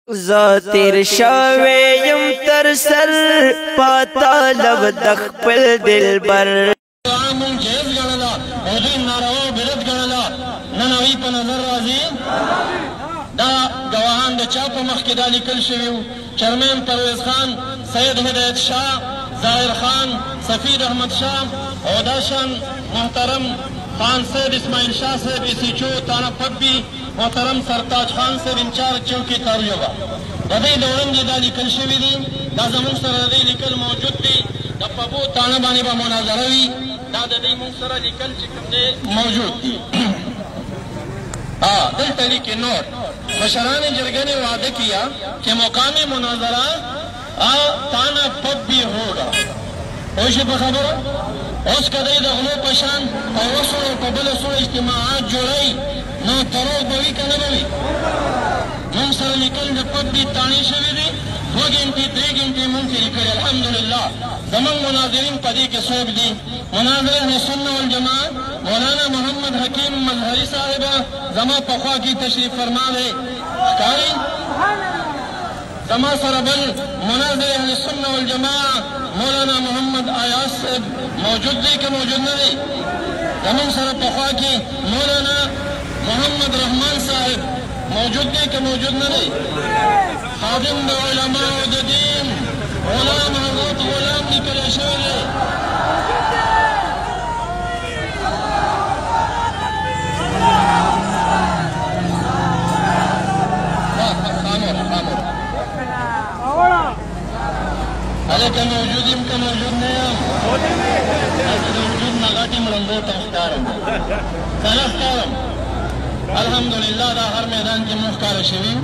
زاتیر شویم تر سر پاتا لب دخپل دلبر عامون جهز گنلا او دوی ناروا برد گنلا ننوی په نظر راځي دا گواهان د چا په مخ کې دا لیکل شوي وو چرمین پرویز خان سید هدایت شاه ظاهر خان سفیر احمد شاه او دا شان محترم خان صاحب اسماعیل شاه صاحب ایسیچو تانا پبی محترم سرتاج خان صاحب انچارج چوکی تارویوبا د دې د وړاندې دا لیکل شوي دي دا زموږ سره د دې لیکل موجود دي د پبو تانه باندې به مناظره وي دا د دې موږ سره لیکل چې کوم دی موجود دي دلته لیکي نور مشران جرګې نے وعده کیا کہ مقام مناظرہ تانا پب بھی ہوگا اوش په خبره اوس که دی د غلو په شان په یوه سوړه په بله سوړه اجتماعات جوړوي نو تروغ به وي که نه به وي موږ سره لیکل د پب دي تاڼې شوي دي 2 ګنټې 3 ګنټې موږ تېرې کړي الحمدلله زموږ مناظرین په دې کې څوک دي مناظر اهل سنه والجماعت مولانا محمد حکیم مظهري صاحب زما په خوا کې تشریف فرما دی ښکاري زما سره بل مناظر اهل سنه والجماعت مولانا محمد آیاز صاحب موجود دی که موجود نه دی زموږ سره په خوا کې مولانا محمد رحمان صاحب موجود دی که موجود نه دی خادم د علماء د دین غلام حضرت غلام لیکلی شوی دی هلکه موجود یم که موجود نه یم داسې د وجود نه غټ یم ړندو ته ښکارم که نه ښکارم الحمدلله دا هر میدان کې مونږ ښکاره شوي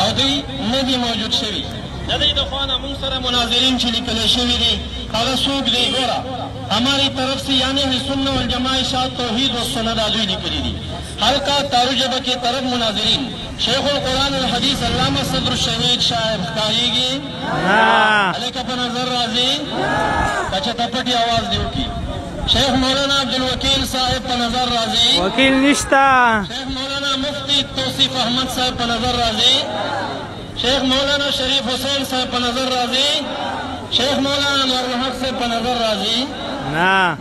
او دوی نه دي موجود شوي د دوی د خوا نه مونږ سره مناظرین چې لیکلی شوي دي هغه څوک دی ګوره ہماری طرف سے یعنی سنة والجماع اشاعت توحید والسنة دا دوی لیکلي دي حلقہ تاروجبہ کی طرف مناظرین شیخ القرآن الحدیث علامہ صدر الشہید شاعر ښکارېږي هلکه په نظر راځي که چېرته پټې اواز دې وکړي شیخ مولانا عبدالوکیل صاحب په نظر راځي وکیل نشته شیخ مولانا مفتی توصیف احمد صاحب په نظر راځي شیخ مولانا شریف حسین صاحب په نظر راځي شیخ مولانا انور الحق صاحب په نظر راځي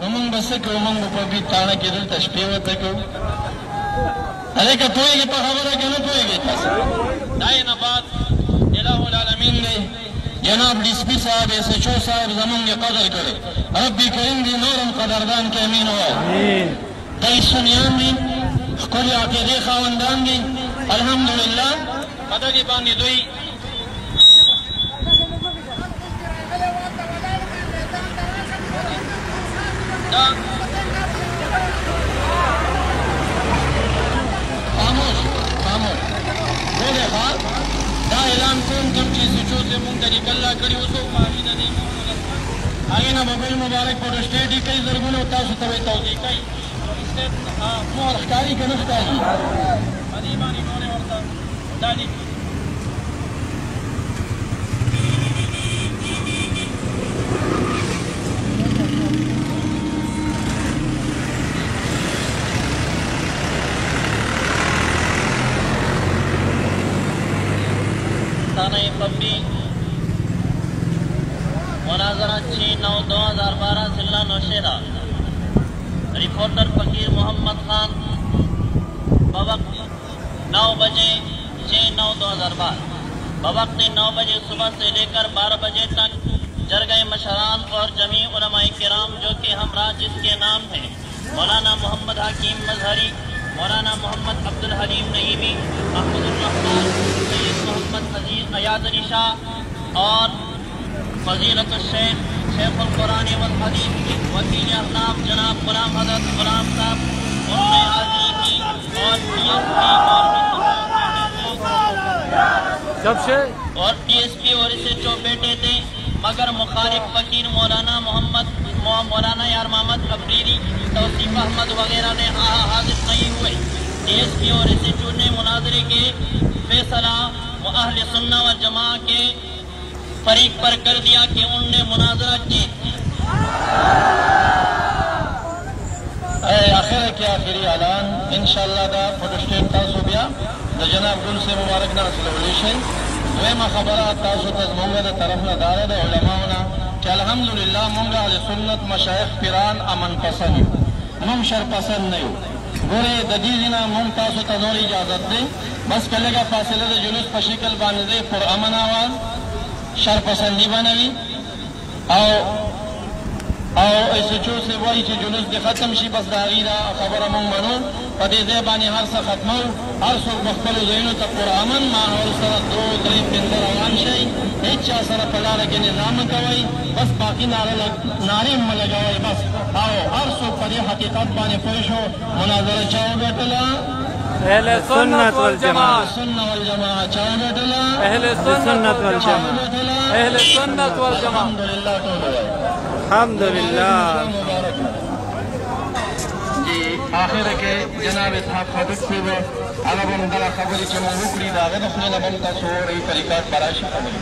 نو موږ به څه کوو موږ به په بید تاڼه کې دلته شپې ورته کوو هلکه پوهېږې په خبره که نه پوهېږې تاسو دا یې نه بعد الہ العالمین دی جناب ڈی ایس پی صاحب ایس ایچ او صاحب زمونږ یې قدر کړی ربي کریم دې نورم قدردان کې امین ووایه دی سنیان دي ښکلې عقیدې خاوندان دي الحمدلله په دغې باندې دوی خاموش ټولې ښه دا اعلان کوم کوم چې سچو ته مونږ ته لیکل را کړي اوس هم باقي ده دی هغې نه به بل مبارک فوټوسټیټ یې کوي زرګونه تاسو ته به یې توضیح کوي مور ښکاري که نه ښکاري په دې باندې نورې ورته دا لیکي پبی مناظرہ 6/9/2012 ضلع نوشہرہ रिपोर्टर फकीर मोहम्मद खान बवक्त 9 बजे 6/9/2012 बवक्त 9 बजे सुबह से लेकर 12 बजे तक जरगह मशरान और जमी उलमाए किराम जो कि हमरा जिसके नाम हैं मौलाना मोहम्मद हकीम मजहरी मौलाना मोहम्मद अब्दुल हलीम नईमी महमूदुर रहमान सैयद मोहम्मद अयाज अली शाह और फजीलत शेख शेखुल कुरान वल हदीस वकील अहनाफ जनाब गुलाम हजरत गुलाम साहब उन्होंने आज़ी और DSP और इसे जो बेटे थे मगर मुखालिफ वकील मौलाना यार मोहम्मद अबरीरी तौसीफ अहमद वगैरह ने हाजिर नहीं हुए DSP और इसे ने मुनाजरे के फैसला अहले सुन्ना व जमा के फरीक पर कर दिया कि उनने मुनाजरा जीत आखिर के आखिरी ऐलान इंशाअल्लाह दा फोटोस्टेट तासो बिया द जनाब गुल से मुबारक ना हासिल دویمه خبره تاسو ته زمونږ د طرف نه دا ده د علماو نه چې الحمدلله مونږ اهل سنت مشایخ پیران امن پسند یو، مونږ شر پسند نه یو. ګورې د دې ځینه مونږ تاسو ته نور اجازت دی بس که لږه فاصله د جلوس په شکل باندې دی پر امن آواز شر پسندي بنوي او ایسچو سے وایي چې جلوس دې ختم شي بس د هغې دا خبره مونږ منو. په دې ځای باندې هر څه ختمو، هر څوک به خپلو ځایونو ته پرامن ماحول سره 2 3 5 روان شئ، هېڅ چا سره په لاره کې نظام مه کوئ، بس باقي نارې مه لګوئ بس. او هر څوک په دې حقیقت باندې پوه شو مناظره چا وګټله؟ اهل سنت والجماعة. سنة والجماعة چا وګټله؟ اهل سنت والجماعة. اهل سنت والجماعة. الحمدلله ټول وایي الحمدللہ. جی آخر کې جناب اسحاق خټک صاحب هغه به همدغه خبرې چې موږ وکړي د هغه د خولې نه به هم تاسو اورئ طریقات به راشي خبرې